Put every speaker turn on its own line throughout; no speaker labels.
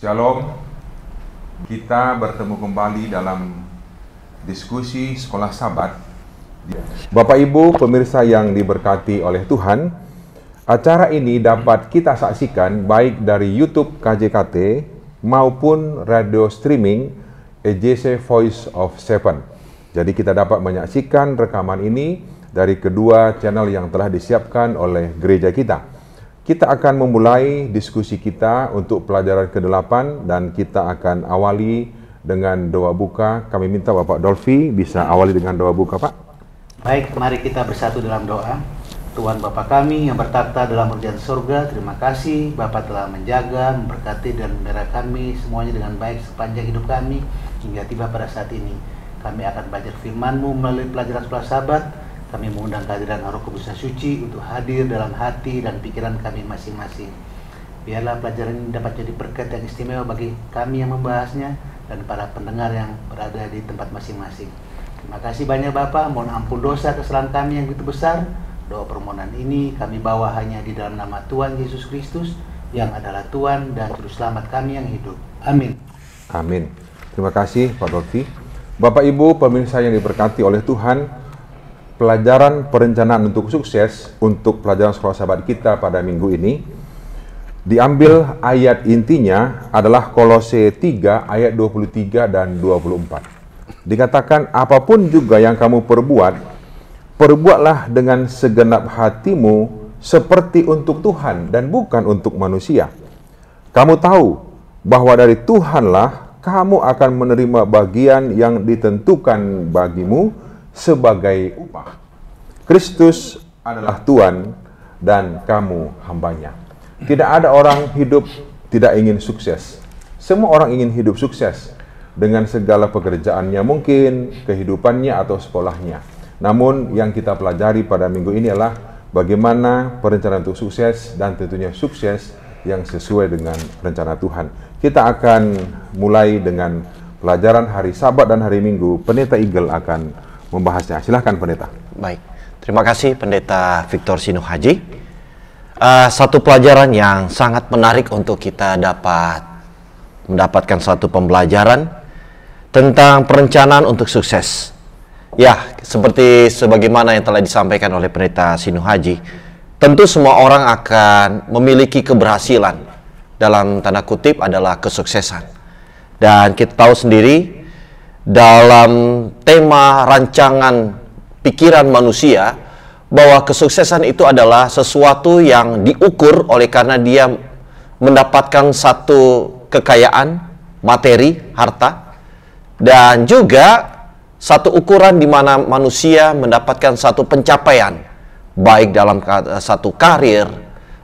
Shalom, kita bertemu kembali dalam diskusi sekolah Sabat. Bapak Ibu pemirsa yang diberkati oleh Tuhan, acara ini dapat kita saksikan baik dari YouTube KJKT maupun radio streaming EJC Voice of Seven. Jadi kita dapat menyaksikan rekaman ini dari kedua channel yang telah disiapkan oleh gereja kita. Kita akan memulai diskusi kita untuk pelajaran ke-8 dan kita akan awali dengan doa buka. Kami minta Bapak Dolphy bisa awali dengan doa buka, Pak.
Baik, mari kita bersatu dalam doa. Tuhan Bapa kami yang bertata dalam kerajaan surga, terima kasih Bapa telah menjaga, memberkati dan memelihara kami semuanya dengan baik sepanjang hidup kami hingga tiba pada saat ini. Kami akan belajar firman-Mu melalui pelajaran sekolah Sabat. Kami mengundang kehadiran Roh Kudus yang suci untuk hadir dalam hati dan pikiran kami masing-masing. Biarlah pelajaran ini dapat jadi berkat yang istimewa bagi kami yang membahasnya dan para pendengar yang berada di tempat masing-masing. Terima kasih banyak Bapa, mohon ampun dosa kesalahan kami yang begitu besar. Doa permohonan ini kami bawa hanya di dalam nama Tuhan Yesus Kristus yang adalah Tuhan dan Juru Selamat kami yang hidup. Amin.
Amin. Terima kasih Pak Dolphy. Bapak Ibu pemirsa yang diberkati oleh Tuhan, pelajaran perencanaan untuk sukses untuk pelajaran sekolah Sabat kita pada minggu ini diambil ayat intinya adalah Kolose 3 ayat 23 dan 24. Dikatakan, apapun juga yang kamu perbuat, perbuatlah dengan segenap hatimu seperti untuk Tuhan dan bukan untuk manusia. Kamu tahu bahwa dari Tuhanlah kamu akan menerima bagian yang ditentukan bagimu sebagai upah. Kristus adalah Tuhan dan kamu hambanya. Tidak ada orang hidup tidak ingin sukses. Semua orang ingin hidup sukses dengan segala pekerjaannya, mungkin kehidupannya atau sekolahnya. Namun yang kita pelajari pada minggu ini adalah bagaimana perencanaan untuk sukses dan tentunya sukses yang sesuai dengan rencana Tuhan. Kita akan mulai dengan pelajaran hari Sabat dan hari Minggu. Pendeta Eagle akan membahasnya. Silahkan Pendeta.
Baik, terima kasih Pendeta Victor Sinu Haji. Satu pelajaran yang sangat menarik untuk kita dapat mendapatkan satu pembelajaran tentang perencanaan untuk sukses. Ya, seperti sebagaimana yang telah disampaikan oleh Pendeta Sinu Haji, tentu semua orang akan memiliki keberhasilan, dalam tanda kutip adalah kesuksesan. Dan kita tahu sendiri, dalam tema rancangan pikiran manusia bahwa kesuksesan itu adalah sesuatu yang diukur oleh karena dia mendapatkan satu kekayaan, materi, harta, dan juga satu ukuran di mana manusia mendapatkan satu pencapaian baik dalam satu karir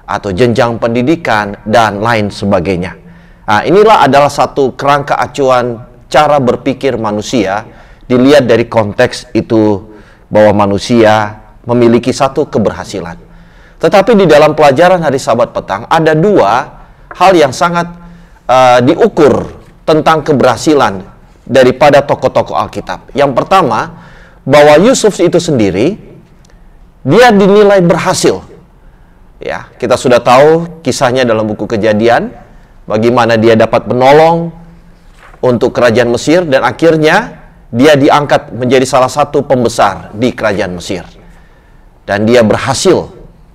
atau jenjang pendidikan dan lain sebagainya. Nah, inilah adalah satu kerangka acuan cara berpikir manusia dilihat dari konteks itu bahwa manusia memiliki satu keberhasilan. Tetapi di dalam pelajaran hari Sabat petang ada dua hal yang sangat diukur tentang keberhasilan daripada tokoh-tokoh Alkitab. Yang pertama, bahwa Yusuf itu sendiri dia dinilai berhasil. Ya, kita sudah tahu kisahnya dalam buku Kejadian, bagaimana dia dapat menolong untuk kerajaan Mesir dan akhirnya dia diangkat menjadi salah satu pembesar di kerajaan Mesir. Dan dia berhasil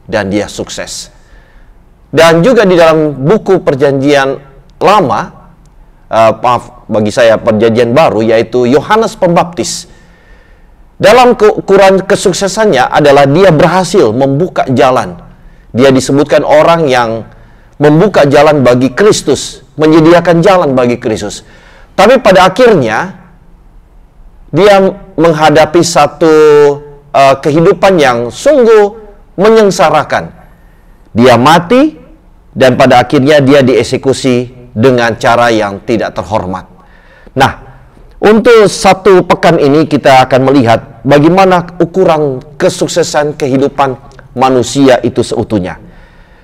dan dia sukses. Dan juga di dalam buku Perjanjian Lama, bagi saya Perjanjian Baru, yaitu Yohanes Pembaptis. Dalam ukuran kesuksesannya adalah dia berhasil membuka jalan. Dia disebutkan orang yang membuka jalan bagi Kristus, menyediakan jalan bagi Kristus. Tapi pada akhirnya dia menghadapi satu kehidupan yang sungguh menyengsarakan. Dia mati dan pada akhirnya dia dieksekusi dengan cara yang tidak terhormat. Nah, untuk satu pekan ini kita akan melihat bagaimana ukuran kesuksesan kehidupan manusia itu seutuhnya.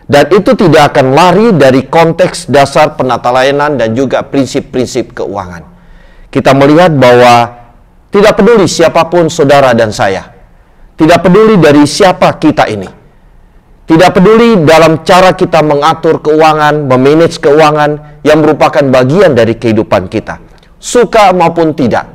Dan itu tidak akan lari dari konteks dasar penata layanan dan juga prinsip-prinsip keuangan. Kita melihat bahwa tidak peduli siapapun saudara dan saya, tidak peduli dari siapa kita ini, Tidak peduli dalam cara kita mengatur keuangan, memanage keuangan yang merupakan bagian dari kehidupan kita. Suka maupun tidak.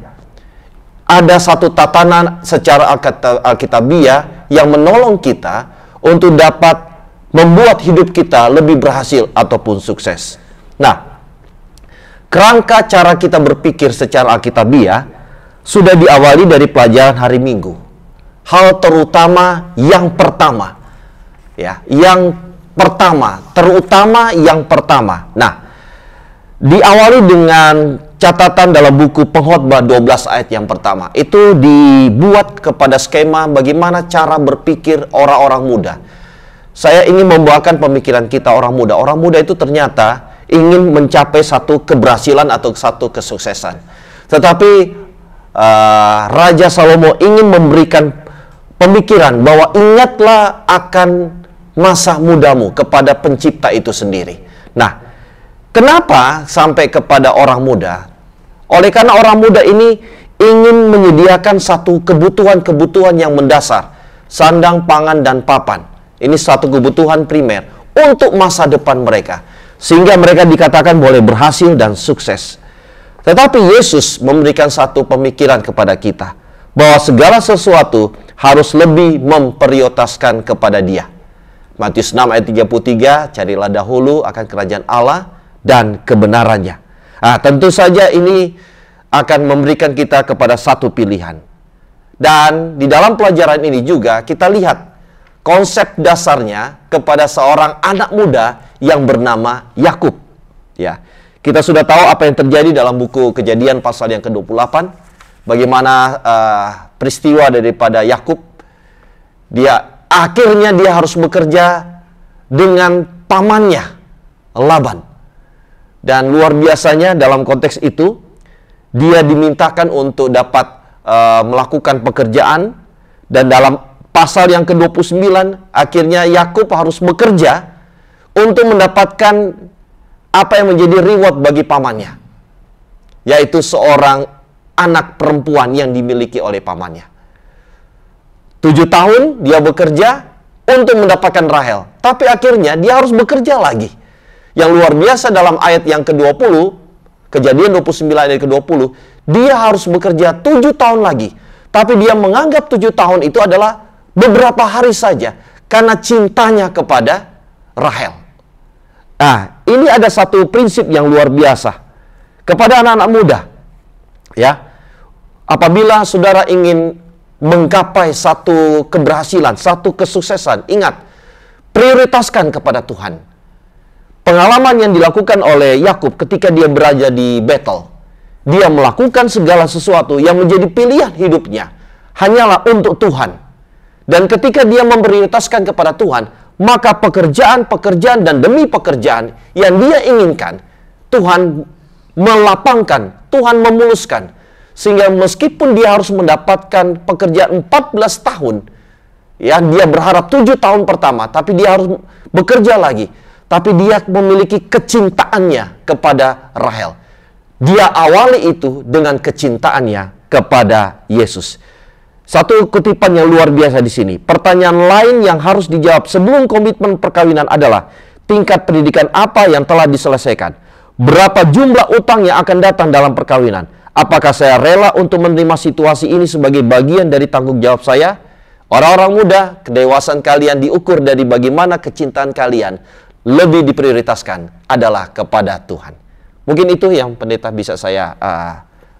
Ada satu tatanan secara alkitabiah yang menolong kita untuk dapat membuat hidup kita lebih berhasil ataupun sukses. Nah, kerangka cara kita berpikir secara alkitabiah sudah diawali dari pelajaran hari Minggu. Hal terutama yang pertama. Ya, yang pertama, terutama yang pertama. Nah, diawali dengan catatan dalam buku Pengkhotbah 12 ayat yang pertama. Itu dibuat kepada skema bagaimana cara berpikir orang-orang muda. Saya ingin membawakan pemikiran kita orang muda. Orang muda itu ternyata ingin mencapai satu keberhasilan atau satu kesuksesan. Tetapi Raja Salomo ingin memberikan pemikiran bahwa ingatlah akan masa mudamu kepada pencipta itu sendiri. Nah, kenapa sampai kepada orang muda? Oleh karena orang muda ini ingin menyediakan satu kebutuhan-kebutuhan yang mendasar. Sandang, pangan, dan papan. Ini satu kebutuhan primer untuk masa depan mereka. Sehingga mereka dikatakan boleh berhasil dan sukses. Tetapi Yesus memberikan satu pemikiran kepada kita. Bahwa segala sesuatu harus lebih memprioritaskan kepada Dia. Matius 6 ayat 33, carilah dahulu akan kerajaan Allah dan kebenarannya. Nah, tentu saja ini akan memberikan kita kepada satu pilihan. Dan di dalam pelajaran ini juga kita lihat konsep dasarnya kepada seorang anak muda yang bernama Yakub. Ya, kita sudah tahu apa yang terjadi dalam buku Kejadian pasal yang ke-28. Bagaimana peristiwa daripada Yakub. Akhirnya dia harus bekerja dengan pamannya, Laban. Dan luar biasanya dalam konteks itu, dia dimintakan untuk dapat melakukan pekerjaan. Dan dalam pasal yang ke-29, akhirnya Yakub harus bekerja untuk mendapatkan apa yang menjadi reward bagi pamannya. Yaitu seorang anak perempuan yang dimiliki oleh pamannya. 7 tahun dia bekerja untuk mendapatkan Rahel. Tapi akhirnya dia harus bekerja lagi. Yang luar biasa dalam ayat yang ke-20, Kejadian 29 ayat ke-20, dia harus bekerja 7 tahun lagi. Tapi dia menganggap 7 tahun itu adalah beberapa hari saja karena cintanya kepada Rahel. Nah, ini ada satu prinsip yang luar biasa kepada anak-anak muda. Ya, apabila saudara ingin menggapai satu keberhasilan, satu kesuksesan, ingat, prioritaskan kepada Tuhan. Pengalaman yang dilakukan oleh Yakub ketika dia berada di Betel, dia melakukan segala sesuatu yang menjadi pilihan hidupnya hanyalah untuk Tuhan. Dan ketika dia memprioritaskan kepada Tuhan, maka pekerjaan-pekerjaan dan demi pekerjaan yang dia inginkan, Tuhan melapangkan, Tuhan memuluskan. Sehingga meskipun dia harus mendapatkan pekerjaan 14 tahun, ya, dia berharap 7 tahun pertama, tapi dia harus bekerja lagi. Tapi dia memiliki kecintaannya kepada Rahel. Dia awali itu dengan kecintaannya kepada Yesus. Satu kutipan yang luar biasa di sini. Pertanyaan lain yang harus dijawab sebelum komitmen perkawinan adalah tingkat pendidikan apa yang telah diselesaikan. Berapa jumlah utang yang akan datang dalam perkawinan? Apakah saya rela untuk menerima situasi ini sebagai bagian dari tanggung jawab saya? Orang-orang muda, kedewasaan kalian diukur dari bagaimana kecintaan kalian lebih diprioritaskan adalah kepada Tuhan. Mungkin itu yang pendeta bisa saya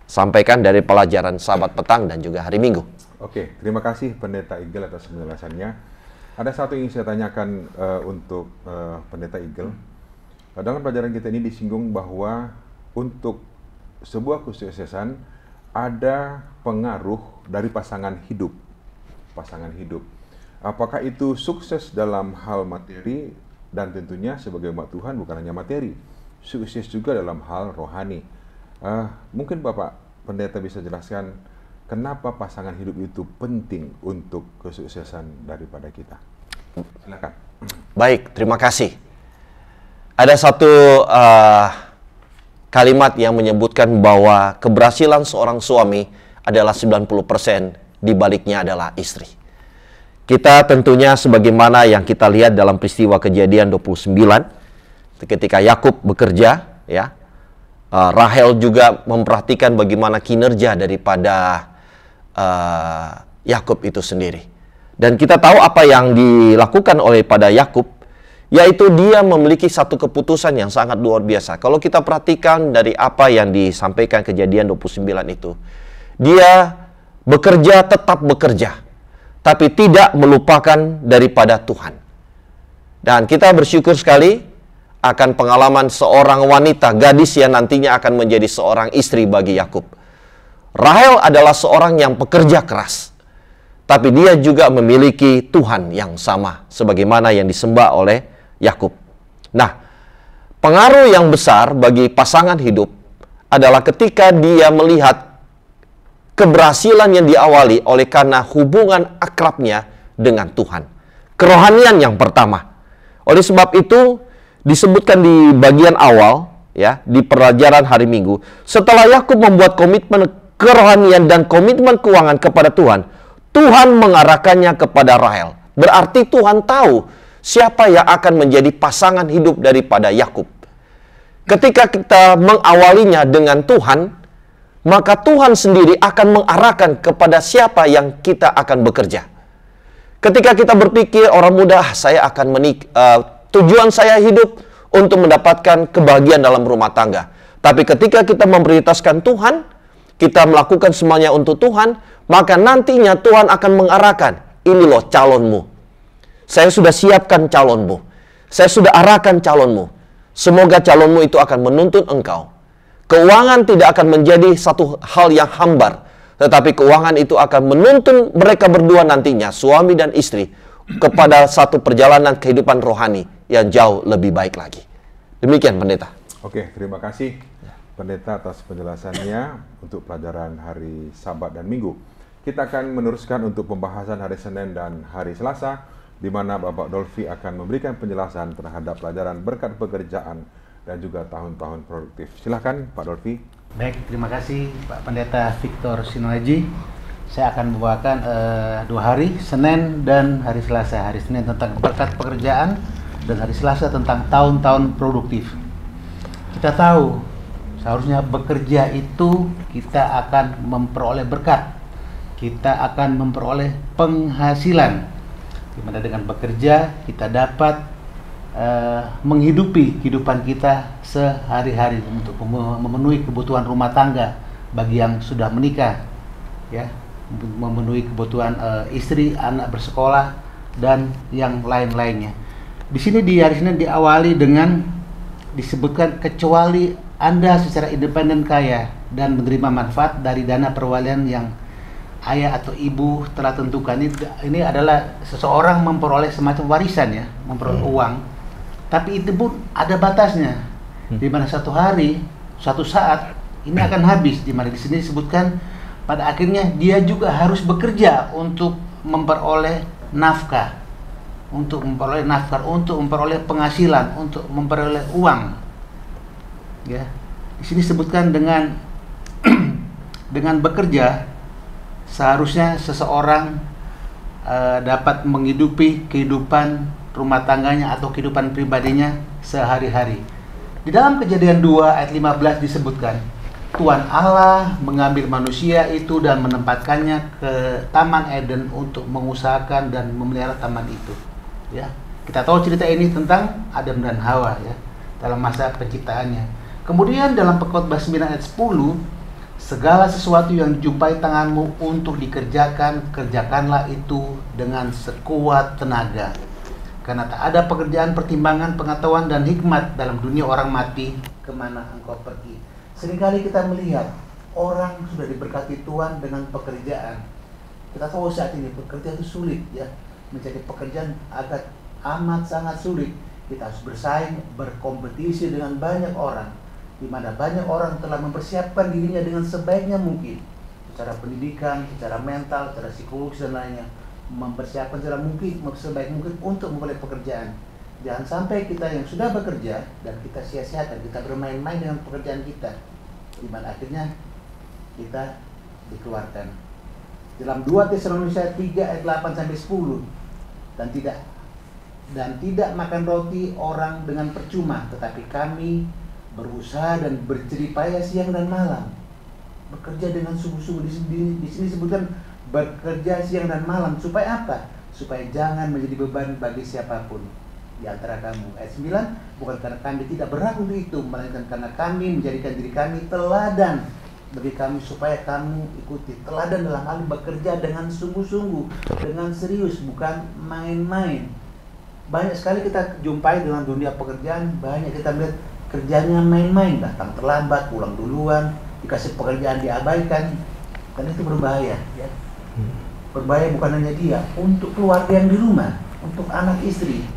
sampaikan dari pelajaran Sabat petang dan juga hari Minggu.
Oke, terima kasih Pendeta Igel atas penjelasannya. Ada satu yang ingin saya tanyakan untuk Pendeta Igel. Dalam pelajaran kita ini disinggung bahwa untuk sebuah kesuksesan ada pengaruh dari pasangan hidup. Pasangan hidup. Apakah itu sukses dalam hal materi dan tentunya sebagai umat Tuhan bukan hanya materi, sukses juga dalam hal rohani. Mungkin Bapak Pendeta bisa jelaskan kenapa pasangan hidup itu penting untuk kesuksesan daripada kita. Silakan.
Baik, terima kasih. Ada satu kalimat yang menyebutkan bahwa keberhasilan seorang suami adalah 90%, di baliknya adalah istri. Kita tentunya sebagaimana yang kita lihat dalam peristiwa Kejadian 29, ketika Yakub bekerja, ya, Rahel juga memperhatikan bagaimana kinerja daripada Yakub itu sendiri. Dan kita tahu apa yang dilakukan oleh pada Yakub, yaitu dia memiliki satu keputusan yang sangat luar biasa. Kalau kita perhatikan dari apa yang disampaikan Kejadian 29 itu, dia bekerja, tetap bekerja, tapi tidak melupakan daripada Tuhan. Dan kita bersyukur sekali akan pengalaman seorang wanita, gadis yang nantinya akan menjadi seorang istri bagi Yakub. Rahel adalah seorang yang pekerja keras, tapi dia juga memiliki Tuhan yang sama sebagaimana yang disembah oleh Yakub. Nah, pengaruh yang besar bagi pasangan hidup adalah ketika dia melihat keberhasilan yang diawali oleh karena hubungan akrabnya dengan Tuhan. Kerohanian yang pertama. Oleh sebab itu disebutkan di bagian awal, ya, di pelajaran hari Minggu, setelah Yakub membuat komitmen kerohanian dan komitmen keuangan kepada Tuhan, Tuhan mengarahkannya kepada Rahel. Berarti Tuhan tahu siapa yang akan menjadi pasangan hidup daripada Yakub. Ketika kita mengawalinya dengan Tuhan, maka Tuhan sendiri akan mengarahkan kepada siapa yang kita akan bekerja. Ketika kita berpikir orang muda, saya akan tujuan saya hidup untuk mendapatkan kebahagiaan dalam rumah tangga. Tapi ketika kita memprioritaskan Tuhan, kita melakukan semuanya untuk Tuhan, maka nantinya Tuhan akan mengarahkan, ini loh calonmu. Saya sudah siapkan calonmu. Saya sudah arahkan calonmu. Semoga calonmu itu akan menuntun engkau. Keuangan tidak akan menjadi satu hal yang hambar, tetapi keuangan itu akan menuntun mereka berdua nantinya, suami dan istri, kepada satu perjalanan kehidupan rohani yang jauh lebih baik lagi. Demikian, Pendeta.
Oke, terima kasih Pendeta atas penjelasannya untuk pelajaran hari Sabat dan Minggu. Kita akan meneruskan untuk pembahasan hari Senin dan hari Selasa, di mana Bapak Dolfi akan memberikan penjelasan terhadap pelajaran berkat pekerjaan dan juga tahun-tahun produktif. Silahkan Pak Dolfi.
Baik, terima kasih Pak Pendeta Victor Sinohaji. Saya akan membawakan 2 hari, Senin dan hari Selasa. Hari Senin tentang berkat pekerjaan dan hari Selasa tentang tahun-tahun produktif. Kita tahu seharusnya bekerja itu kita akan memperoleh berkat, kita akan memperoleh penghasilan, dimana dengan bekerja kita dapat menghidupi kehidupan kita sehari-hari untuk memenuhi kebutuhan rumah tangga bagi yang sudah menikah, ya, memenuhi kebutuhan istri, anak bersekolah dan yang lain-lainnya. Di sini di hari Senin diawali dengan disebutkan kecuali Anda secara independen kaya dan menerima manfaat dari dana perwalian yang ayah atau ibu telah tentukan. Ini adalah seseorang memperoleh semacam warisan, ya, memperoleh uang. Tapi itu pun ada batasnya, di mana suatu hari, suatu saat ini akan habis. Di mana di sini disebutkan pada akhirnya dia juga harus bekerja untuk memperoleh nafkah, untuk memperoleh penghasilan, untuk memperoleh uang. Ya, di sini disebutkan dengan dengan bekerja seharusnya seseorang dapat menghidupi kehidupan rumah tangganya atau kehidupan pribadinya sehari-hari. Di dalam Kejadian 2 ayat 15 disebutkan, Tuhan Allah mengambil manusia itu dan menempatkannya ke Taman Eden untuk mengusahakan dan memelihara taman itu. Ya, kita tahu cerita ini tentang Adam dan Hawa, ya, dalam masa penciptaannya. Kemudian dalam Pengkhotbah 9 ayat 10, segala sesuatu yang jumpai tanganmu untuk dikerjakan, kerjakanlah itu dengan sekuat tenaga. Karena tak ada pekerjaan, pertimbangan, pengetahuan, dan hikmat dalam dunia orang mati, kemana engkau pergi. Seringkali kita melihat orang sudah diberkati Tuhan dengan pekerjaan. Kita tahu saat ini pekerjaan itu sulit, ya. Mencari pekerjaan agak amat sangat sulit. Kita harus bersaing, berkompetisi dengan banyak orang, di mana banyak orang telah mempersiapkan dirinya dengan sebaiknya mungkin, secara pendidikan, secara mental, secara psikologis dan lainnya, mempersiapkan sebaik mungkin untuk memperoleh pekerjaan. Jangan sampai kita yang sudah bekerja dan kita sia-siakan, kita bermain-main dengan pekerjaan kita, di mana akhirnya kita dikeluarkan. Dalam 2 Tesalonika 3 ayat 8 sampai 10. Dan tidak makan roti orang dengan percuma, tetapi kami berusaha dan berjeripaya siang dan malam, bekerja dengan sungguh-sungguh. Di sini disebutkan bekerja siang dan malam supaya apa? Supaya jangan menjadi beban bagi siapapun di antara kamu. Ayat 9, bukan karena kami tidak berhak untuk itu, melainkan karena kami menjadikan diri kami teladan bagi kami supaya kamu ikuti. Teladan dalam hal bekerja dengan sungguh-sungguh, dengan serius, bukan main-main. Banyak sekali kita jumpai dalam dunia pekerjaan, banyak kita melihat kerjanya main-main, datang terlambat, pulang duluan, dikasih pekerjaan diabaikan, dan itu berbahaya, ya. Berbahaya bukan hanya dia, untuk keluarga yang di rumah, untuk anak istri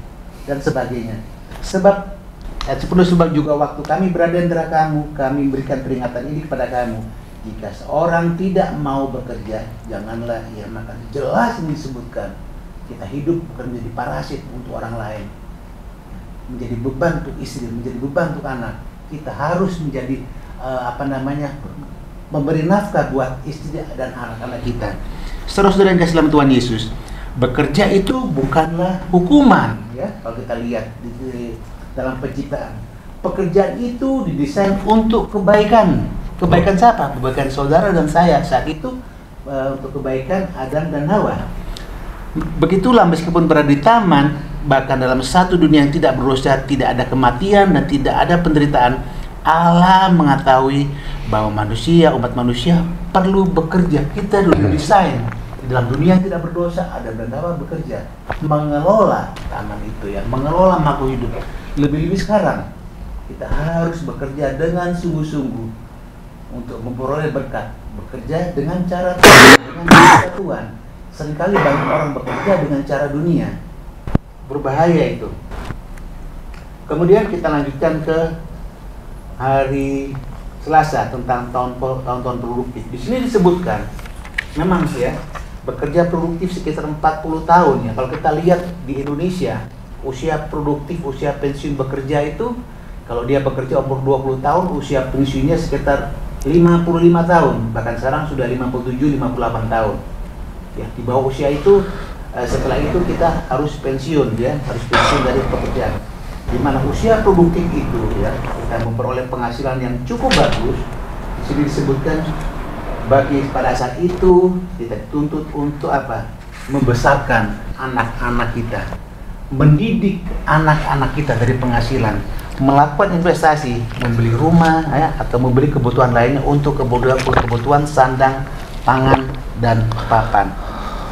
dan sebagainya. Sebab ayat 10, sebab juga waktu kami berada di antara kamu, kami berikan peringatan ini kepada kamu, jika seorang tidak mau bekerja, janganlah ia makan. Jelas ini disebutkan, kita hidup bukan menjadi parasit untuk orang lain, menjadi beban untuk istri, menjadi beban untuk anak. Kita harus menjadi memberi nafkah buat istri dan anak-anak kita. Saudara-saudara yang kasih dalam Tuhan Yesus, bekerja itu bukanlah hukuman, ya. Kalau kita lihat di dalam penciptaan, pekerjaan itu didesain untuk kebaikan. Kebaikan siapa? Kebaikan saudara dan saya. Saat itu untuk kebaikan Adam dan Hawa. Begitulah meskipun berada di taman, bahkan dalam satu dunia yang tidak berdosa, tidak ada kematian dan tidak ada penderitaan, Allah mengetahui bahwa manusia, umat manusia perlu bekerja. Kita dulu desain di dalam dunia yang tidak berdosa, Adam dan Hawa bekerja, mengelola taman itu, ya, mengelola makhluk hidup. Lebih-lebih sekarang kita harus bekerja dengan sungguh-sungguh untuk memperoleh berkat, bekerja dengan cara Tuhan, dengan cara Tuhan. Seringkali banyak orang bekerja dengan cara dunia, berbahaya itu. Kemudian kita lanjutkan ke hari Selasa tentang tahun-tahun produktif. Di sini disebutkan, memang sih, ya, bekerja produktif sekitar 40 tahun, ya. Kalau kita lihat di Indonesia, usia produktif, usia pensiun bekerja itu, kalau dia bekerja umur 20 tahun, usia pensiunnya sekitar 55 tahun, bahkan sekarang sudah 57-58 tahun. Ya, di bawah usia itu, setelah itu kita harus pensiun, ya, harus pensiun dari pekerjaan. Di mana usia produktif itu, ya, kita memperoleh penghasilan yang cukup bagus. Di sini disebutkan pada saat itu kita dituntut untuk apa? Membesarkan anak-anak kita, mendidik anak-anak kita dari penghasilan, melakukan investasi, membeli rumah, ya, atau membeli kebutuhan lainnya untuk kebutuhan sandang, pangan, dan papan.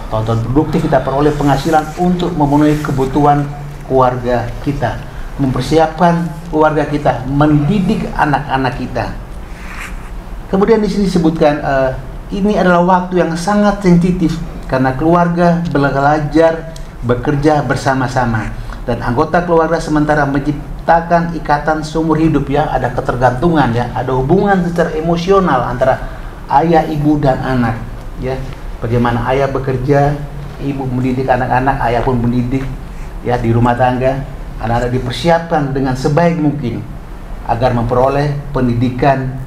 Tahun-tahun produktif kita peroleh penghasilan untuk memenuhi kebutuhan keluarga kita, mempersiapkan keluarga kita, mendidik anak-anak kita. Kemudian di sini disebutkan ini adalah waktu yang sangat sensitif karena keluarga belajar bekerja bersama-sama dan anggota keluarga sementara menciptakan ikatan seumur hidup, ya, ada ketergantungan, ya, ada hubungan secara emosional antara ayah, ibu, dan anak, ya. Bagaimana ayah bekerja, ibu mendidik anak-anak, ayah pun mendidik, ya, di rumah tangga. Anak-anak dipersiapkan dengan sebaik mungkin agar memperoleh pendidikan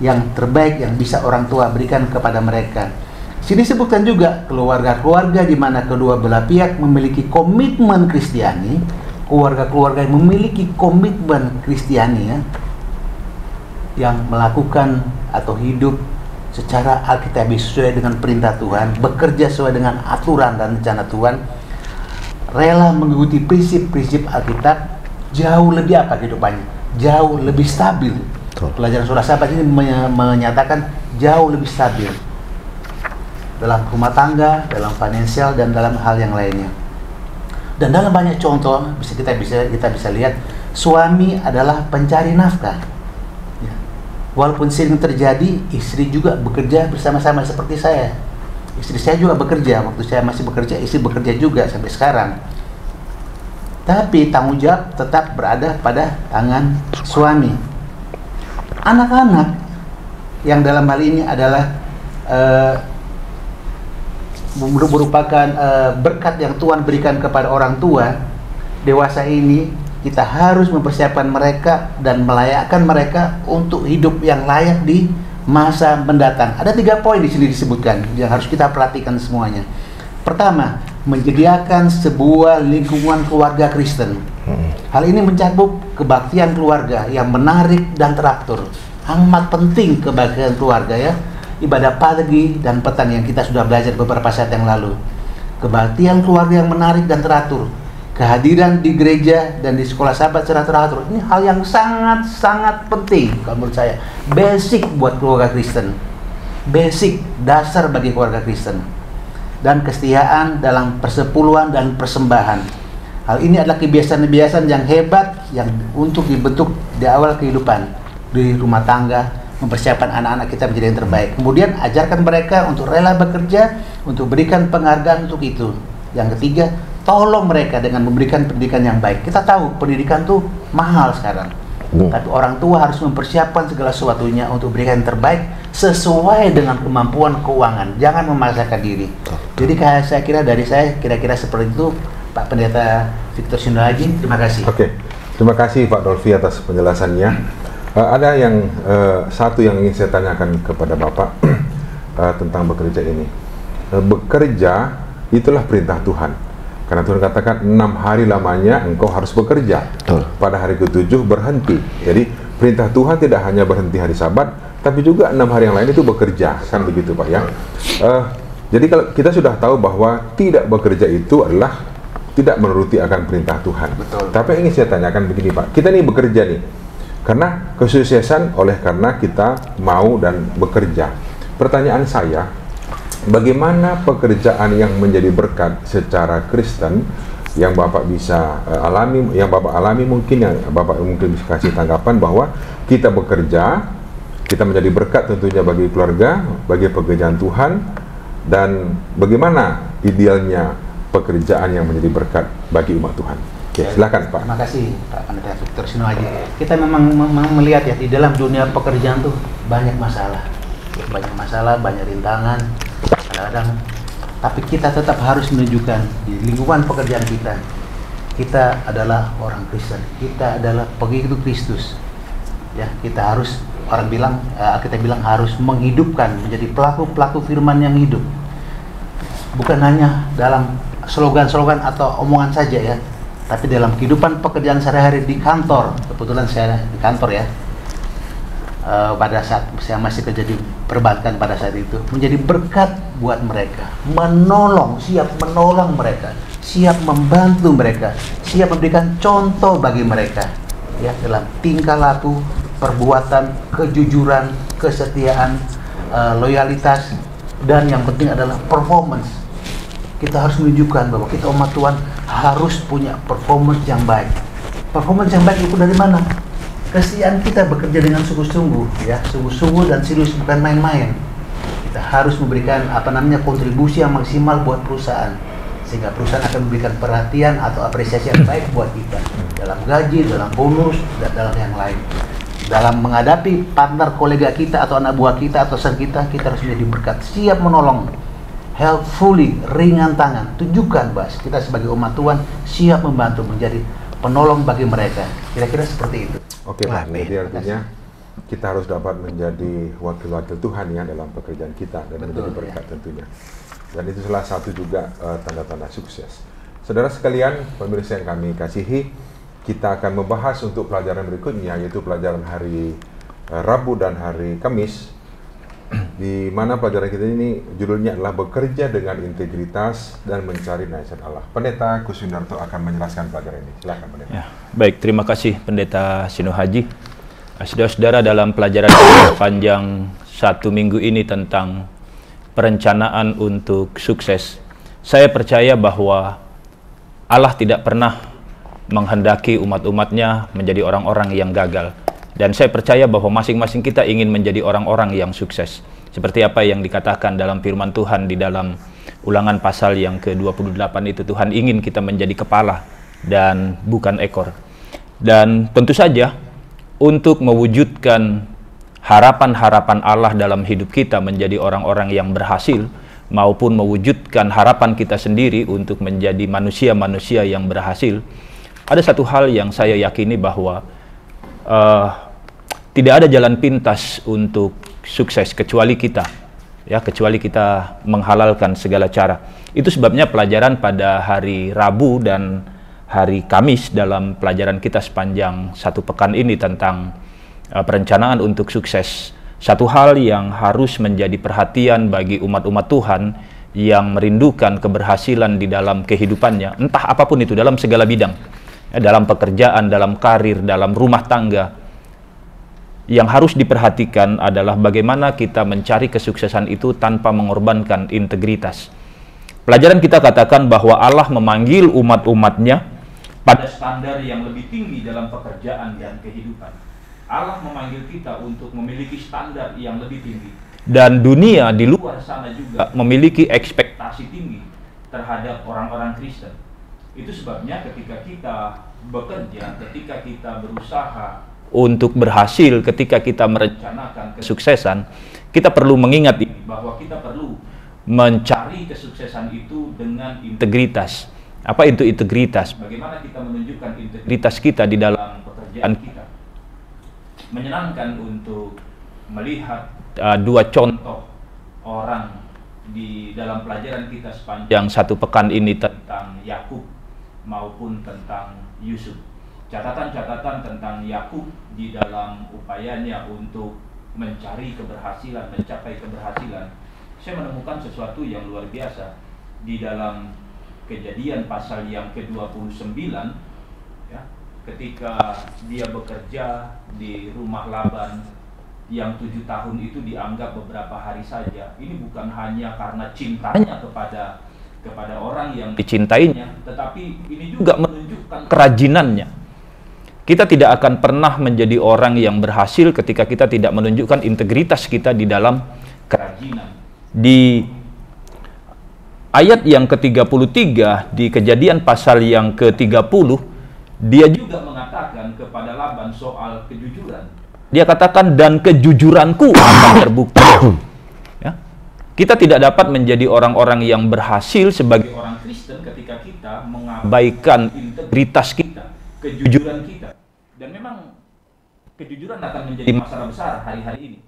yang terbaik yang bisa orang tua berikan kepada mereka. Sini sebutkan juga keluarga-keluarga di mana kedua belah pihak memiliki komitmen Kristiani, keluarga-keluarga yang memiliki komitmen Kristiani, ya, yang melakukan atau hidup secara alkitabiah sesuai dengan perintah Tuhan, bekerja sesuai dengan aturan dan rencana Tuhan, rela mengikuti prinsip-prinsip Alkitab, jauh lebih apa kehidupannya? Jauh lebih stabil. Pelajaran surah sahabat ini menyatakan jauh lebih stabil dalam rumah tangga, dalam finansial, dan dalam hal yang lainnya. Dan dalam banyak contoh kita bisa lihat suami adalah pencari nafkah. Ya. Walaupun sering terjadi istri juga bekerja bersama-sama seperti saya. Istri saya juga bekerja, waktu saya masih bekerja, istri bekerja juga sampai sekarang. Tapi tanggung jawab tetap berada pada tangan suami. Anak-anak yang dalam hal ini adalah merupakan berkat yang Tuhan berikan kepada orang tua dewasa ini. Kita harus mempersiapkan mereka dan melayakkan mereka untuk hidup yang layak di masa mendatang. Ada 3 poin di sini disebutkan yang harus kita perhatikan semuanya. Pertama, menyediakan sebuah lingkungan keluarga Kristen. Hal ini mencakup kebaktian keluarga yang menarik dan teratur. Amat penting kebaktian keluarga ya. Ibadah pagi dan petang yang kita sudah belajar beberapa saat yang lalu. Kebaktian keluarga yang menarik dan teratur. Kehadiran di gereja dan di sekolah sahabat secara teratur. Ini hal yang sangat-sangat penting kalau menurut saya. Basic buat keluarga Kristen. Basic, dasar bagi keluarga Kristen. Dan kesetiaan dalam persepuluhan dan persembahan. Hal ini adalah kebiasaan-kebiasaan yang hebat yang untuk dibentuk di awal kehidupan di rumah tangga, mempersiapkan anak-anak kita menjadi yang terbaik. Kemudian ajarkan mereka untuk rela bekerja, untuk berikan penghargaan untuk itu. Yang ketiga, tolong mereka dengan memberikan pendidikan yang baik. Kita tahu pendidikan tuh mahal sekarang. Tapi orang tua harus mempersiapkan segala sesuatunya untuk berikan yang terbaik sesuai dengan kemampuan keuangan. Jangan memaksakan diri. Jadi saya kira dari saya kira-kira seperti itu, Pak Pendeta Victor Sino Haji. Terima kasih.
Oke, terima kasih Pak Dolfi atas penjelasannya. Ada yang satu yang ingin saya tanyakan kepada Bapak tentang bekerja ini. Bekerja itulah perintah Tuhan. Karena Tuhan katakan 6 hari lamanya engkau harus bekerja.
Betul.
Pada hari ke-7 berhenti. Jadi perintah Tuhan tidak hanya berhenti hari Sabat, tapi juga 6 hari yang lain itu bekerja. Kan begitu Pak ya. Jadi kalau kita sudah tahu bahwa tidak bekerja itu adalah tidak menuruti akan perintah Tuhan.
Betul.
Tapi yang ingin saya tanyakan begini Pak, kita nih bekerja nih. Karena kesuksesan oleh karena kita mau dan bekerja. Pertanyaan saya, bagaimana pekerjaan yang menjadi berkat secara Kristen yang Bapak bisa alami, yang Bapak alami mungkin, yang Bapak mungkin bisa kasih tanggapan bahwa kita bekerja, kita menjadi berkat tentunya bagi keluarga, bagi pekerjaan Tuhan, dan bagaimana idealnya pekerjaan yang menjadi berkat bagi umat Tuhan. Oke, silakan Pak.
Terima kasih Pak Pendeta Victor Sino Haji. Kita memang melihat ya di dalam dunia pekerjaan tuh banyak masalah, banyak rintangan. Kadang-kadang, tapi kita tetap harus menunjukkan di lingkungan pekerjaan kita adalah orang Kristen, kita adalah pengikut Kristus. Ya, kita harus kita bilang harus menghidupkan, menjadi pelaku firman yang hidup. Bukan hanya dalam slogan-slogan atau omongan saja ya, tapi dalam kehidupan pekerjaan sehari-hari di kantor. Kebetulan saya di kantor ya. Pada saat saya masih kerja di perbankan pada saat itu, menjadi berkat buat mereka, siap menolong mereka, siap membantu mereka, siap memberikan contoh bagi mereka ya dalam tingkah laku, perbuatan, kejujuran, kesetiaan, loyalitas, dan yang penting adalah performance. Kita harus menunjukkan bahwa kita umat Tuhan harus punya performance yang baik. Performance yang baik itu dari mana? Kesetiaan kita bekerja dengan sungguh-sungguh ya, sungguh-sungguh dan serius, bukan main-main. Kita harus memberikan kontribusi yang maksimal buat perusahaan, sehingga perusahaan akan memberikan perhatian atau apresiasi yang baik buat kita dalam gaji, dalam bonus, dan dalam yang lain. Dalam menghadapi partner kolega kita atau anak buah kita atau rekan kita harus menjadi berkat, siap menolong, helpfully, ringan tangan. Tunjukkan bahwa kita sebagai umat Tuhan siap membantu, menjadi penolong bagi mereka. Kira-kira seperti itu.
Oke Pak, jadi artinya kita harus dapat menjadi wakil-wakil Tuhan ya dalam pekerjaan kita dan menjadi berkat tentunya. Dan itu salah satu juga tanda-tanda sukses. Saudara sekalian, pemirsa yang kami kasihi, kita akan membahas untuk pelajaran berikutnya, yaitu pelajaran hari Rabu dan hari Kamis, di mana pelajaran kita ini judulnya adalah bekerja dengan integritas dan mencari naisat Allah. Pendeta Kusundarto akan menjelaskan pelajaran ini. Silakan Pendeta.
Ya, baik, terima kasih Pendeta Sino Haji. Saudara-saudara, dalam pelajaran panjang 1 minggu ini tentang perencanaan untuk sukses, saya percaya bahwa Allah tidak pernah menghendaki umat-umatnya menjadi orang-orang yang gagal. Dan saya percaya bahwa masing-masing kita ingin menjadi orang-orang yang sukses. Seperti apa yang dikatakan dalam firman Tuhan di dalam Ulangan pasal yang ke-28 itu, Tuhan ingin kita menjadi kepala dan bukan ekor. Dan tentu saja untuk mewujudkan harapan-harapan Allah dalam hidup kita menjadi orang-orang yang berhasil, maupun mewujudkan harapan kita sendiri untuk menjadi manusia-manusia yang berhasil, ada satu hal yang saya yakini bahwa tidak ada jalan pintas untuk sukses kecuali kita, ya, kecuali kita menghalalkan segala cara. Itu sebabnya pelajaran pada hari Rabu dan hari Kamis dalam pelajaran kita sepanjang satu pekan ini tentang perencanaan untuk sukses. Satu hal yang harus menjadi perhatian bagi umat-umat Tuhan yang merindukan keberhasilan di dalam kehidupannya, entah apapun itu, dalam segala bidang, ya, dalam pekerjaan, dalam karir, dalam rumah tangga. Yang harus diperhatikan adalah bagaimana kita mencari kesuksesan itu tanpa mengorbankan integritas. Pelajaran kita katakan bahwa Allah memanggil umat-umatnya pada standar yang lebih tinggi dalam pekerjaan dan kehidupan. Allah memanggil kita untuk memiliki standar yang lebih tinggi. Dan dunia di luar sana juga memiliki ekspektasi tinggi terhadap orang-orang Kristen. Itu sebabnya ketika kita bekerja, ketika kita berusaha untuk berhasil, ketika kita merencanakan kesuksesan, kita perlu mengingat ini, bahwa kita perlu mencari kesuksesan itu dengan integritas. Apa itu integritas? Bagaimana kita menunjukkan integritas kita di dalam pekerjaan kita? Menyenangkan untuk melihat dua contoh orang di dalam pelajaran kita sepanjang satu pekan ini tentang Yakub maupun tentang Yusuf. Catatan-catatan tentang Yakub di dalam upayanya untuk mencari keberhasilan, mencapai keberhasilan. Saya menemukan sesuatu yang luar biasa di dalam Kejadian pasal yang ke-29, ya, ketika dia bekerja di rumah Laban yang 7 tahun itu dianggap beberapa hari saja. Ini bukan hanya karena cintanya kepada orang yang dicintainya, tetapi ini juga menunjukkan kerajinannya. Kita tidak akan pernah menjadi orang yang berhasil ketika kita tidak menunjukkan integritas kita di dalam kerajinan. Di ayat yang ke-33 di Kejadian pasal yang ke-30, dia juga mengatakan kepada Laban soal kejujuran. Dia katakan, dan kejujuranku akan terbukti. Ya. Kita tidak dapat menjadi orang-orang yang berhasil sebagai orang Kristen ketika kita mengabaikan integritas kita, kejujuran kita. Dan memang kejujuran akan menjadi masalah besar hari-hari ini.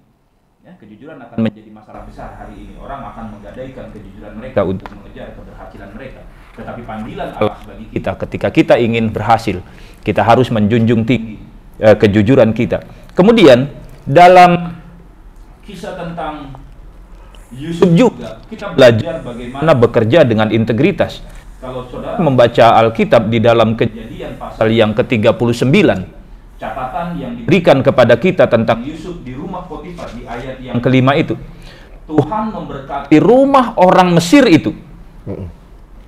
Ya, kejujuran akan menjadi masalah besar hari ini. Orang akan menggadaikan kejujuran mereka untuk mengejar keberhasilan mereka. Tetapi panggilan Allah bagi kita ketika kita ingin berhasil, kita harus menjunjung tinggi kejujuran kita. Kemudian dalam kisah tentang Yusuf juga kita belajar bagaimana bekerja dengan integritas. Kalau saudara membaca Alkitab di dalam Kejadian pasal yang ke-39, catatan yang diberikan kepada kita tentang Yusuf di rumah Potifar di ayat yang kelima itu, Tuhan memberkati rumah orang Mesir itu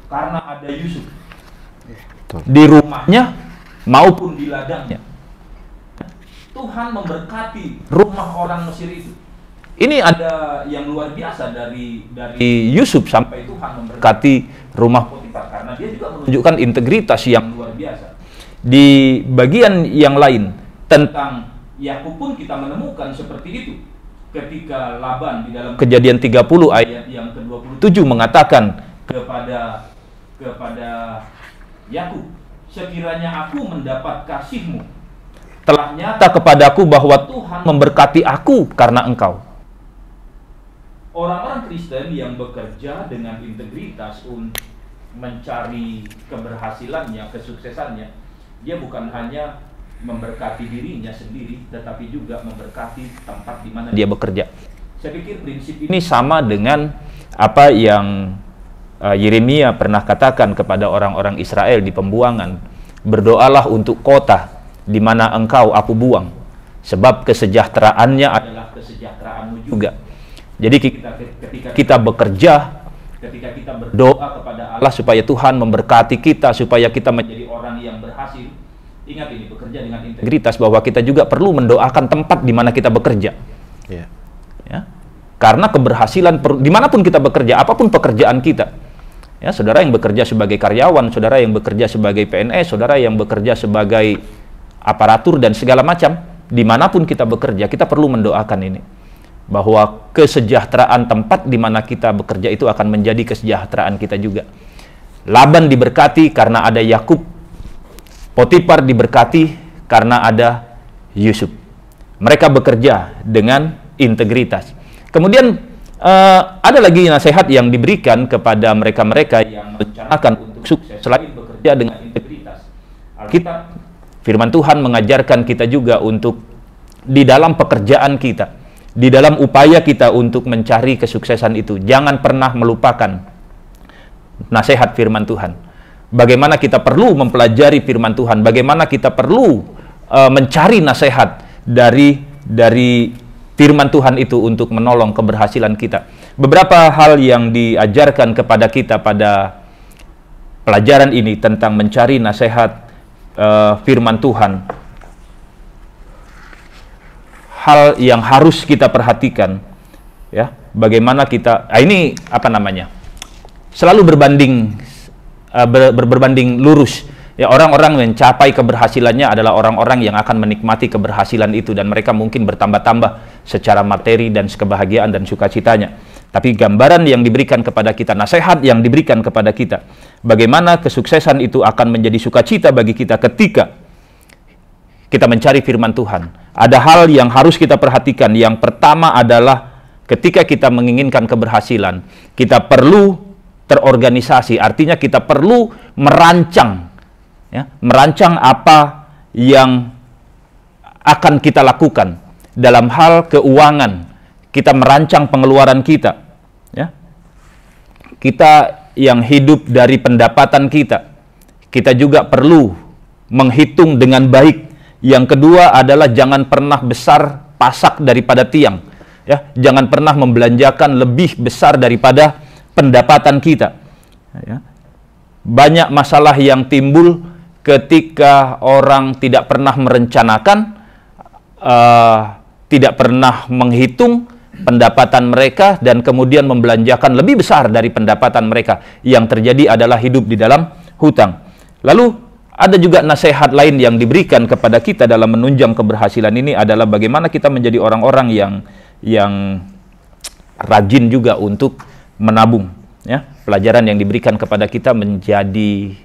karena ada Yusuf di rumahnya maupun di ladangnya. Tuhan memberkati rumah orang Mesir itu. Ini ada yang luar biasa dari Yusuf sampai Tuhan memberkati rumah Potifar, karena dia juga menunjukkan integritas yang luar biasa. Di bagian yang lain tentang Yakub pun kita menemukan seperti itu. Ketika Laban di dalam Kejadian 30 ayat yang ke-27 mengatakan kepada Yakub, sekiranya aku mendapat kasihmu, telah nyata kepadaku bahwa Tuhan memberkati aku karena engkau. Orang-orang Kristen yang bekerja dengan integritas untuk mencari keberhasilannya, kesuksesannya, dia bukan hanya memberkati dirinya sendiri, tetapi juga memberkati tempat di mana dia bekerja. Saya pikir prinsip ini sama dengan apa yang Yeremia pernah katakan kepada orang-orang Israel di pembuangan. Berdoalah untuk kota di mana engkau aku buang, sebab kesejahteraannya adalah kesejahteraanmu juga. Jadi ketika kita bekerja, ketika kita berdoa kepada Allah supaya Tuhan memberkati kita, supaya kita menjadi orang yang berhasil, ingat ini, bekerja dengan integritas, bahwa kita juga perlu mendoakan tempat di mana kita bekerja.
Yeah.
Ya, karena keberhasilan dimanapun kita bekerja, apapun pekerjaan kita, ya, saudara yang bekerja sebagai karyawan, saudara yang bekerja sebagai PNS, saudara yang bekerja sebagai aparatur dan segala macam, dimanapun kita bekerja, kita perlu mendoakan ini, bahwa kesejahteraan tempat di mana kita bekerja itu akan menjadi kesejahteraan kita juga. Laban diberkati karena ada Yakub, Potifar diberkati karena ada Yusuf. Mereka bekerja dengan integritas. Kemudian ada lagi nasihat yang diberikan kepada mereka-mereka yang merencanakan untuk sukses selain bekerja dengan integritas. Alkitab, firman Tuhan mengajarkan kita juga untuk di dalam pekerjaan kita, di dalam upaya kita untuk mencari kesuksesan itu, jangan pernah melupakan nasihat firman Tuhan. Bagaimana kita perlu mempelajari firman Tuhan, bagaimana kita perlu mencari nasihat dari firman Tuhan itu untuk menolong keberhasilan kita. Beberapa hal yang diajarkan kepada kita pada pelajaran ini tentang mencari nasihat firman Tuhan. Hal yang harus kita perhatikan, ya, bagaimana kita ini selalu berbanding lurus. Ya, orang-orang mencapai keberhasilannya adalah orang-orang yang akan menikmati keberhasilan itu, dan mereka mungkin bertambah-tambah secara materi dan kebahagiaan dan sukacitanya. Tapi gambaran yang diberikan kepada kita, nasihat yang diberikan kepada kita, bagaimana kesuksesan itu akan menjadi sukacita bagi kita ketika kita mencari firman Tuhan. Ada hal yang harus kita perhatikan. Yang pertama adalah ketika kita menginginkan keberhasilan, kita perlu terorganisasi, artinya kita perlu merancang, ya, merancang apa yang akan kita lakukan dalam hal keuangan. Kita merancang pengeluaran kita, ya. Kita yang hidup dari pendapatan kita juga perlu menghitung dengan baik. Yang kedua adalah jangan pernah besar pasak daripada tiang, ya. Jangan pernah membelanjakan lebih besar daripada pendapatan kita, ya. Banyak masalah yang timbul ketika orang tidak pernah merencanakan, tidak pernah menghitung pendapatan mereka, dan kemudian membelanjakan lebih besar dari pendapatan mereka. Yang terjadi adalah hidup di dalam hutang. Lalu ada juga nasihat lain yang diberikan kepada kita dalam menunjang keberhasilan ini adalah bagaimana kita menjadi orang-orang yang rajin juga untuk menabung, ya. Pelajaran yang diberikan kepada kita menjadi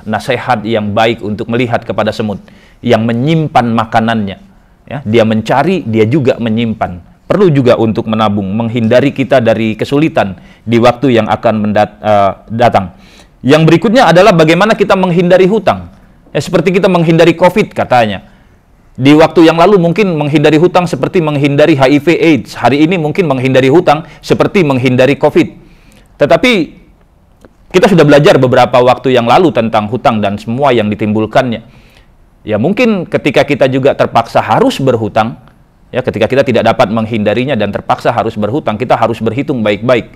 nasihat yang baik untuk melihat kepada semut yang menyimpan makanannya, ya. Dia mencari, dia juga menyimpan. Perlu juga untuk menabung, menghindari kita dari kesulitan di waktu yang akan datang. Yang berikutnya adalah bagaimana kita menghindari hutang. Ya, seperti kita menghindari COVID katanya. Di waktu yang lalu mungkin menghindari hutang seperti menghindari HIV AIDS. Hari ini mungkin menghindari hutang seperti menghindari COVID. Tetapi kita sudah belajar beberapa waktu yang lalu tentang hutang dan semua yang ditimbulkannya. Ya, mungkin ketika kita juga terpaksa harus berhutang, ya, ketika kita tidak dapat menghindarinya dan terpaksa harus berhutang, kita harus berhitung baik-baik,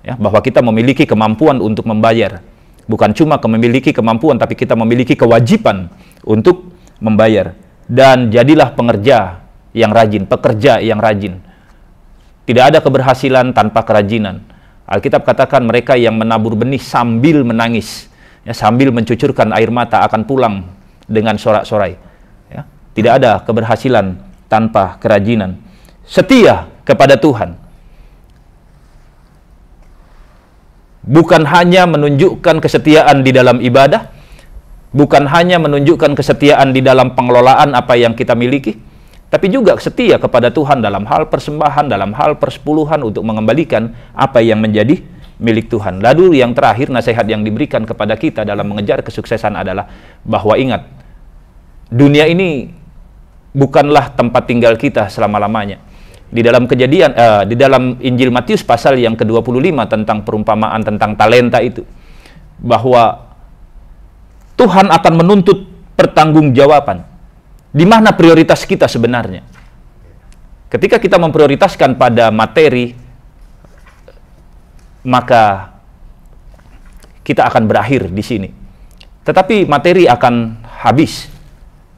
ya, bahwa kita memiliki kemampuan untuk membayar. Bukan cuma memiliki kemampuan, tapi kita memiliki kewajiban untuk membayar. Dan jadilah pekerja yang rajin. Tidak ada keberhasilan tanpa kerajinan. Alkitab katakan mereka yang menabur benih sambil menangis, ya, sambil mencucurkan air mata akan pulang dengan sorak-sorai. Ya. Tidak ada keberhasilan tanpa kerajinan. Setia kepada Tuhan. Bukan hanya menunjukkan kesetiaan di dalam ibadah, bukan hanya menunjukkan kesetiaan di dalam pengelolaan apa yang kita miliki, tapi juga setia kepada Tuhan dalam hal persembahan, dalam hal persepuluhan untuk mengembalikan apa yang menjadi milik Tuhan. Lalu yang terakhir, nasihat yang diberikan kepada kita dalam mengejar kesuksesan adalah bahwa ingat, dunia ini bukanlah tempat tinggal kita selama-lamanya. Di dalam di dalam Injil Matius pasal yang ke-25 tentang perumpamaan tentang talenta itu, bahwa Tuhan akan menuntut pertanggungjawaban. Di mana prioritas kita sebenarnya? Ketika kita memprioritaskan pada materi, maka kita akan berakhir di sini. Tetapi materi akan habis,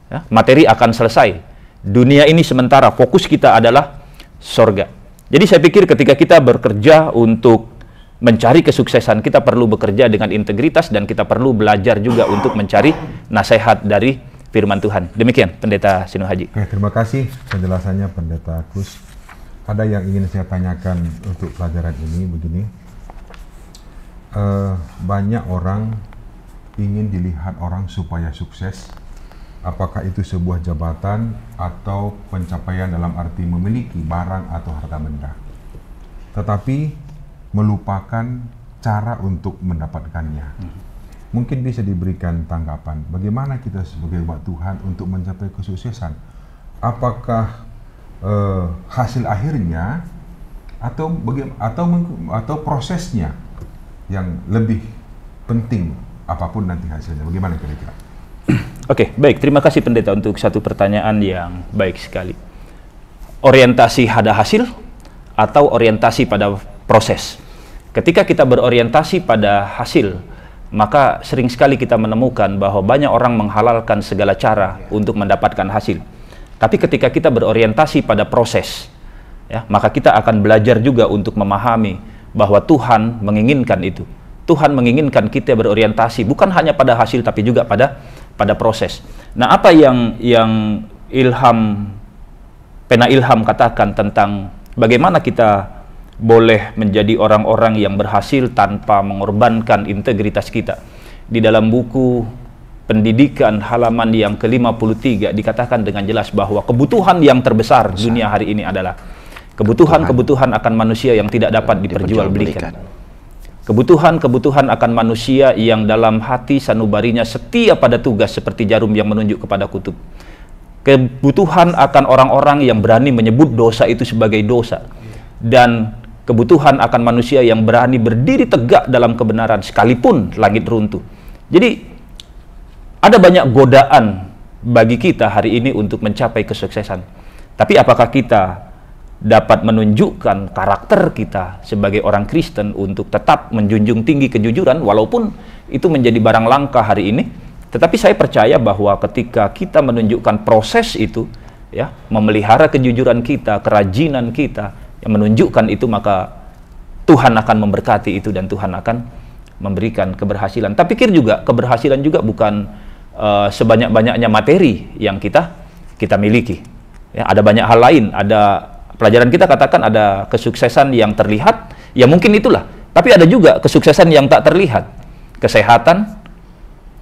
ya, materi akan selesai. Dunia ini sementara, fokus kita adalah sorga. Jadi saya pikir ketika kita bekerja untuk mencari kesuksesan, kita perlu bekerja dengan integritas dan kita perlu belajar juga untuk mencari nasihat dari firman Tuhan. Demikian Pendeta Sinu Haji.
Oke, terima kasih penjelasannya Pendeta Kus. Ada yang ingin saya tanyakan untuk pelajaran ini begini. Banyak orang ingin dilihat orang supaya sukses, apakah itu sebuah jabatan atau pencapaian dalam arti memiliki barang atau harta benda, tetapi melupakan cara untuk mendapatkannya. Mungkin bisa diberikan tanggapan bagaimana kita sebagai umat Tuhan untuk mencapai kesuksesan. Apakah hasil akhirnya atau prosesnya yang lebih penting apapun nanti hasilnya? Bagaimana kira-kira?
Oke, baik. Terima kasih pendeta untuk satu pertanyaan yang baik sekali. Orientasi pada hasil atau orientasi pada proses? Ketika kita berorientasi pada hasil, maka sering sekali kita menemukan bahwa banyak orang menghalalkan segala cara untuk mendapatkan hasil. Tapi ketika kita berorientasi pada proses, ya, maka kita akan belajar juga untuk memahami bahwa Tuhan menginginkan itu. Tuhan menginginkan kita berorientasi bukan hanya pada hasil tapi juga pada proses. Nah, apa yang pena Ilham katakan tentang bagaimana kita boleh menjadi orang-orang yang berhasil tanpa mengorbankan integritas kita. Di dalam buku Pendidikan halaman yang ke-53 dikatakan dengan jelas bahwa kebutuhan yang terbesar dunia hari ini adalah kebutuhan akan manusia yang tidak dapat diperjualbelikan. Kebutuhan akan manusia yang dalam hati sanubarinya setia pada tugas seperti jarum yang menunjuk kepada kutub. Kebutuhan akan orang-orang yang berani menyebut dosa itu sebagai dosa. Dan kebutuhan akan manusia yang berani berdiri tegak dalam kebenaran sekalipun langit runtuh. Jadi ada banyak godaan bagi kita hari ini untuk mencapai kesuksesan. Tapi apakah kita dapat menunjukkan karakter kita sebagai orang Kristen untuk tetap menjunjung tinggi kejujuran walaupun itu menjadi barang langka hari ini? Tetapi saya percaya bahwa ketika kita menunjukkan proses itu, ya, memelihara kejujuran kita, kerajinan kita, yang menunjukkan itu, maka Tuhan akan memberkati itu dan Tuhan akan memberikan keberhasilan. Tak pikir juga keberhasilan juga bukan sebanyak-banyaknya materi yang kita miliki. Ya, ada banyak hal lain. Ada pelajaran kita katakan ada kesuksesan yang terlihat, ya mungkin itulah. Tapi ada juga kesuksesan yang tak terlihat. Kesehatan,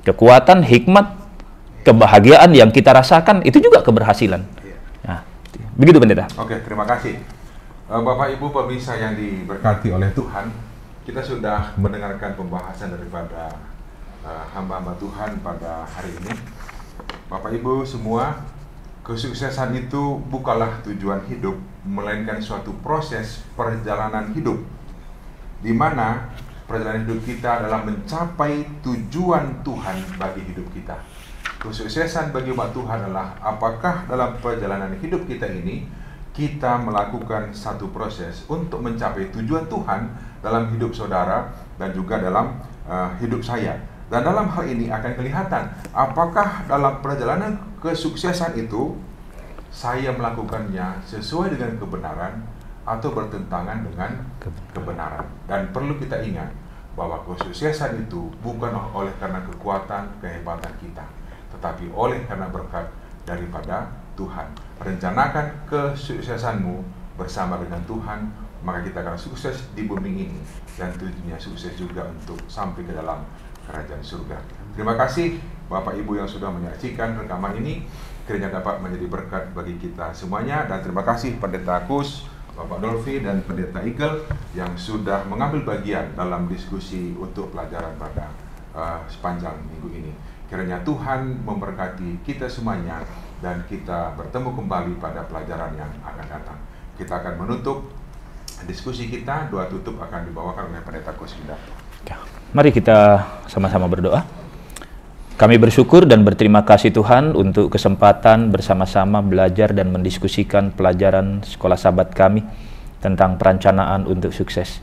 kekuatan, hikmat, kebahagiaan yang kita rasakan, itu juga keberhasilan. Nah, begitu pendeta.
Oke, terima kasih. Bapak Ibu pemirsa yang diberkati oleh Tuhan, kita sudah mendengarkan pembahasan daripada hamba-hamba Tuhan pada hari ini. Bapak Ibu semua, kesuksesan itu bukanlah tujuan hidup, melainkan suatu proses perjalanan hidup, di mana perjalanan hidup kita adalah mencapai tujuan Tuhan bagi hidup kita. Kesuksesan bagi umat Tuhan adalah apakah dalam perjalanan hidup kita ini kita melakukan satu proses untuk mencapai tujuan Tuhan dalam hidup saudara dan juga dalam hidup saya. Dan dalam hal ini akan kelihatan apakah dalam perjalanan kesuksesan itu saya melakukannya sesuai dengan kebenaran atau bertentangan dengan kebenaran. Dan perlu kita ingat bahwa kesuksesan itu bukan oleh karena kekuatan, kehebatan kita, tetapi oleh karena berkat daripada Tuhan. Rencanakan kesuksesanmu bersama dengan Tuhan, maka kita akan sukses di bumi ini dan tentunya sukses juga untuk sampai ke dalam kerajaan surga. Terima kasih Bapak Ibu yang sudah menyaksikan rekaman ini, kiranya dapat menjadi berkat bagi kita semuanya. Dan terima kasih Pendeta Kus, Bapak Dolfi dan Pendeta Ikel yang sudah mengambil bagian dalam diskusi untuk pelajaran pada sepanjang minggu ini. Kiranya Tuhan memberkati kita semuanya dan kita bertemu kembali pada pelajaran yang akan datang. Kita akan menutup diskusi kita, doa tutup akan dibawakan oleh Pendeta Kus.
Mari kita sama-sama berdoa. Kami bersyukur dan berterima kasih Tuhan untuk kesempatan bersama-sama belajar dan mendiskusikan pelajaran sekolah sahabat kami tentang perencanaan untuk sukses.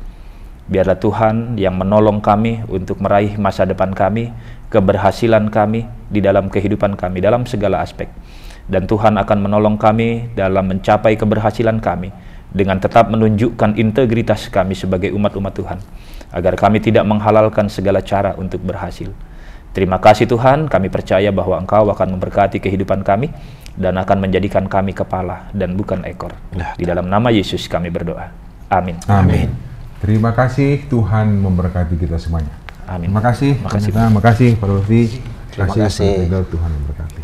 Biarlah Tuhan yang menolong kami untuk meraih masa depan kami, keberhasilan kami di dalam kehidupan kami, dalam segala aspek. Dan Tuhan akan menolong kami dalam mencapai keberhasilan kami dengan tetap menunjukkan integritas kami sebagai umat-umat Tuhan, agar kami tidak menghalalkan segala cara untuk berhasil. Terima kasih Tuhan, kami percaya bahwa Engkau akan memberkati kehidupan kami dan akan menjadikan kami kepala dan bukan ekor. Di dalam nama Yesus kami berdoa. Amin.
Amin. Terima kasih, Tuhan memberkati kita semuanya.
Amin.
Terima kasih.
Terima kasih.
Terima kasih Pak Dolfi.
Terima kasih.
Tuhan memberkati.